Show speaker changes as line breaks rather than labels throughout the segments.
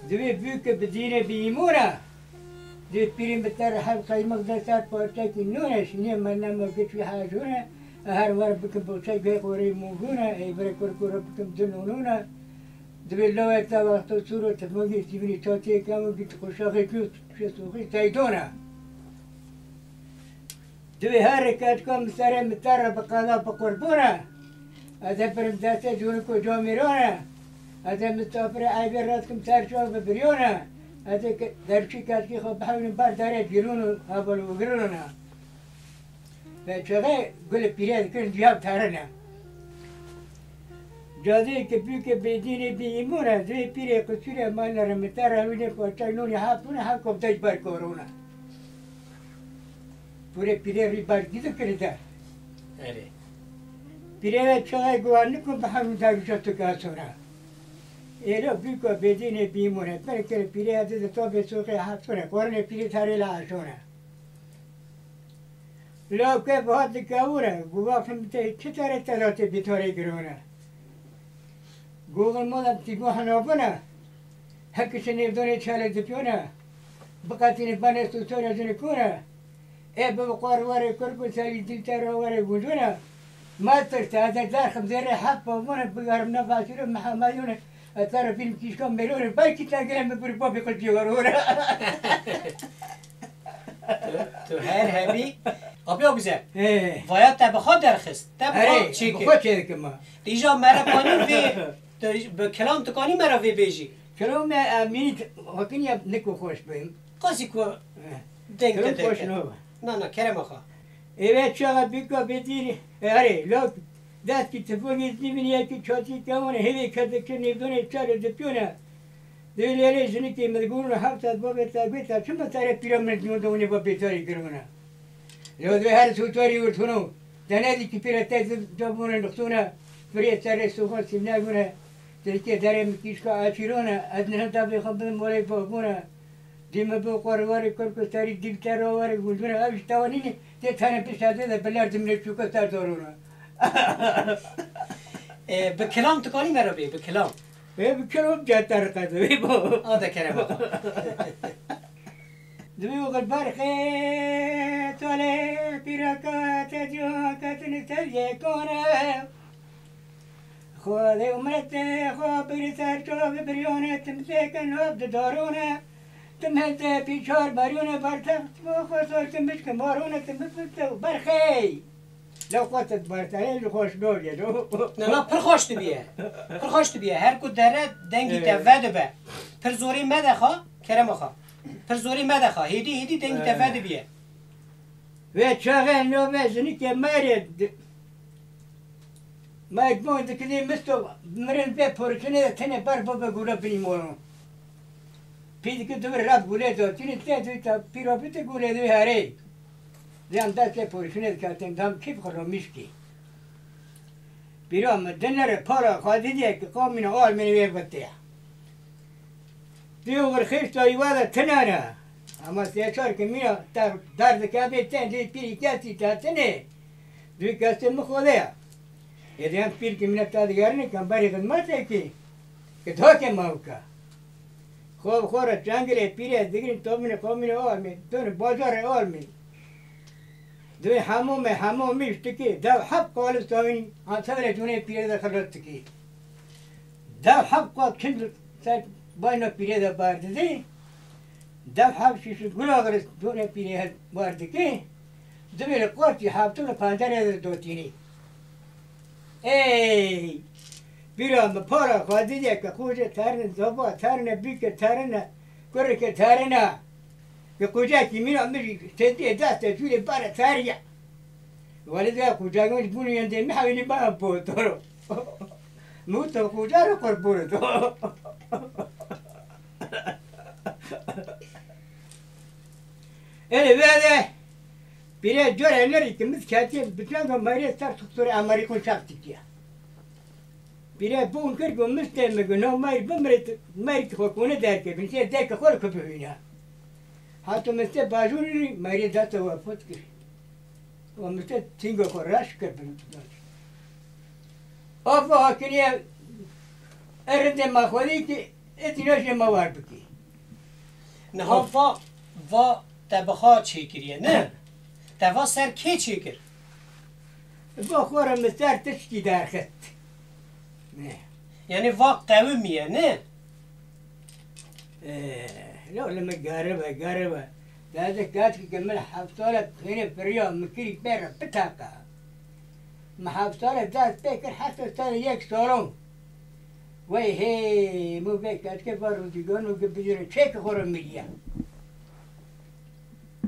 دوی büyük بدینه بیمونه دوی پیریم بتر حل قیمق دستار پارچه که نونه شینه من نمگه چوی حاجونه هر وار بکن بوچه گه قوری موگونه ای بره کرکوره بکن دنونونه دوی لوه تا وقت سورو تفمگی سیبری تاتیه کامو بیت خوشاقی کیوت شسوخی تایدونه دوی هر رکات کام سره متر بقادا بقربونه از پرم دسته جون کو جامیرونه از مسافر عیبر رات کم ترشوا ببریونه از درچی کسی خو بحاولن بار داره جلونو هبل وگرونه و چقدر گل پیراد کن جواب ترنه جادی که بیک بدینی بیمونه زی پیره قصیره مال رمتر هونه پاچای نونی هفتونه هفت کبتاج بر کارونه پوره پیره ری بار دیدو کرده پیره چقدر گوان نکن بحاولن داروشت تو کاسونه ایرو بیکو بدینی بیمونه پر کل پیره عزیز تو به سوق هفتونه قرن پیره تاری لعشونه لو که باید دکاوره گوافم ته چه تاره تلاته بیتاره گرونه گوگل مادم تیگو هنابونه هکش نیودونه چاله دپیونه بقاتین بانه سوتونه زنه کونه ای بابا قارواره کرکو سالی دلتاره واره گوزونه ما ترسته از در خمزره حق بابونه بگارم نفاسیره محمدونه ترى فيلم كيش كم مليون بايك تلاقينا بقول بابي قلت يورونه
تو هر همی آبیا بزن باید تبخواد درخست تبخواد چی که
بخواد چه کما
دیجا مرا پانی وی به کلام تکانی مرا وی بیجی
کلام امینی حکینی نکو خوش بیم
قاسی کو دنگ
کلام خوش
تک
نو
نه کرم آخا
evet çağa bika bedini are lok دست کی تفونی زمینی کی چاتی کمونه هیچ کدی که نیدونه چاره دپیونه دیگری زنی که مدگون هفت از بابت تابیت چون مثلا پیرامید نودونی با بیتاری کرونه لو ده هر سوتوری ورتونو دنادی کی پیرتاز جابونه نختونه فریت سر سوخان سیمناگونه تلکی دارم کیش کا آچیرونه از نه تابی خبر مولی بابونه دیم به قرواری کرکو سری دیلترواری گوزونه آبش توانینی تی تانه پیشاده ده بلار دمنه چوکا سر دارونه
به کلام تکانی مرا بی به کلام
بكلام جات ترقد ويبو
هذا كلام آخا
دبيو البرخي تولي بيركات جوكات نتليكونا خذي ومرتي خو بريتار شوف بريونة تمسك النوب دارونة تمهد بيشار بريونة برتخت وخسر كمش كمارونة تمسك برخي لو قطت برتاين خوش دور يدو
نه پر خوش بیه پر خوش بیه هر کو دره دنگی تفاد به پر زوری مدخا کرم آخا پر زوری مدخا هیدی دنگی تفاد بیه
و چاقه نو مزنی که مرد مجموع دکلی مستو مرن به پرچنه تنه بر بابا گولا بیمورو پیدی که دور رب گوله دو تینی دوی تا پیرابیت گوله دوی هره زیان دست پرچنه کردن دام کیف خرامیش کی بیرام دنر پارا خواهدی دیگه که قامین آل منی بیبتیه دیو غرخیش تا ایواده تنانه اما سیچار که مینا درد که بیتن دی پیری کسی تا تنه دوی کسی مخوده یه دیان پیر که مینا تا دیگرنه کم بری خدمته کی که تا که موکا خوب خوره جنگل پیری از دیگرین تو منه قامین آل می دون بازار آل می دوی هموم میشته که دو حب قال استوین آن سوره دونه پیره ده خلوت کی دو حب قال کند سر باینو پیره ده بارده دی دو حب شیش گلاغر دونه پیره بارده کی دوی لقوتی حبتون پانجره ده دوتینی ای بیرام پارا خواهدی دیگه که خوشه ترنه زبا ترنه بیکه ترنه کرکه ترنه که کجا کی میرا میری تدی دست جوری بار تاریا ولد کجا گوش بونی انده میحویلی با بوتورو موتو کجا رو قربونه تو الی بده بیره جوره نری که مز کاتی بتوان که ماری سر دکتر امریکون شخصی کیا بیره بون کرد و مسته مگنو ماری بمرد ماری که خونه درکه بنشه درک خور کبیونه حتی مثل باجوری ماری دست وفات کرد و مثل تینگو خوراش کردن آفا هاکنیه ارد ما خودی که اتیناش موار بکی
نه ها و تبخا چی کریه نه توا سر کی چی کر
با خورم مستر تشکی در خط نه
یعنی وا قومیه نه
لا لما قاربة هذا كاتك كمل حفصالة هنا في الرياض مكري بيرة بتاقة ما حفصالة ذات بيكر حتى ثاني يك صارون وي هي مو بيك كيف فرو تيجون وقبيجون شيك خور مية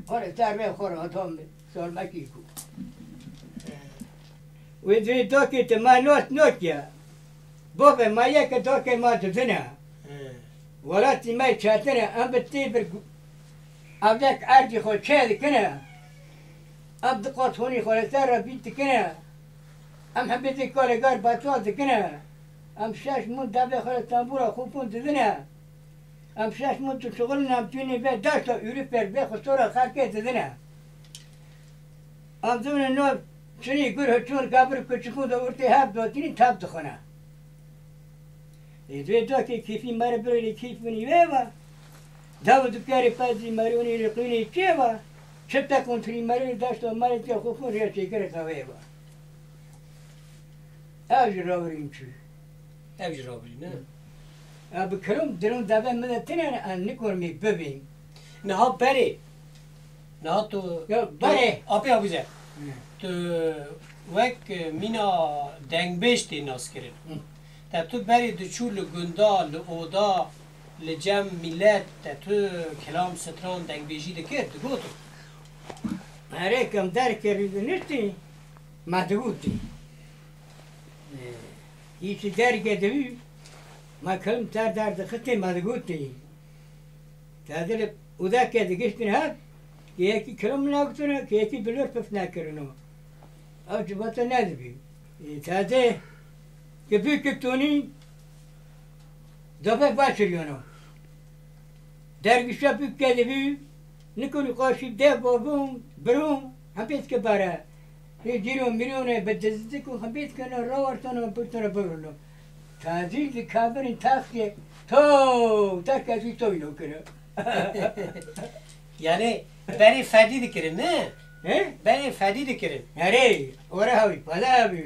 خور تار بيه خور هتهم صار ما كيكو ويدري دوكي تما نوكيا بوبه ما يك دوكي ما تزنها ولاتي ما يشاتنا ام بتيبر ابدك ارجي خو شاد كنا ام دقات هوني خو ترى بيت كنا ام حبيت كوري قار باتوات كنا ام شاش مون دابا خو تنبورا خو بون تدنا ام شاش مون شغلنا ام توني بي داشتا يوريبر بي خو صورة خاركي تدنا ام زمن نو شني يقول هتشون قابر كتشكون دورتي هاب دوتين تاب دخنا دوی دوکی کیفی مر بری کیفونی ویوا داود کاری پازی مرونی رقینی چیوا چپتا کنتری مرونی داشت و مر تیا خوفون ریا چیکر خویوا اوج راوریم چی
اوج راوری نه
اب کرم درون دابه مدتنه ان نکرمی ببین
نه ها بری نه ها تو
بری
آبی زه تو وک مینا دنگ بیشتی ناس کرد تا تو بری دچول گندا لعودا لجم ملت تا تو کلام ستران دنگ بیجی دکرد گوتو
اره کم در کردی نشتی مدگوتی ایچی در کردی ما کلم تر در دختی مدگوتی تا دل اودا کردی گشتن هات که یکی کلم نگتونه که یکی بلور پف نکرنو او جباتا ندبی تا ده که بکتونی دفعه باشریانو درگیشا بکده بی نکنی قاشی ده بابون برون هم بیت که باره جیرو میلیونه بدزدی کن هم بیت کنه راورتانو بودتانو برونو تازی دی کابرین تاخیه تا کسی توینو کنه
یعنی بری فدی دکرین نه؟ بری فدی دکرین
اره اوره هاوی پدا هاوی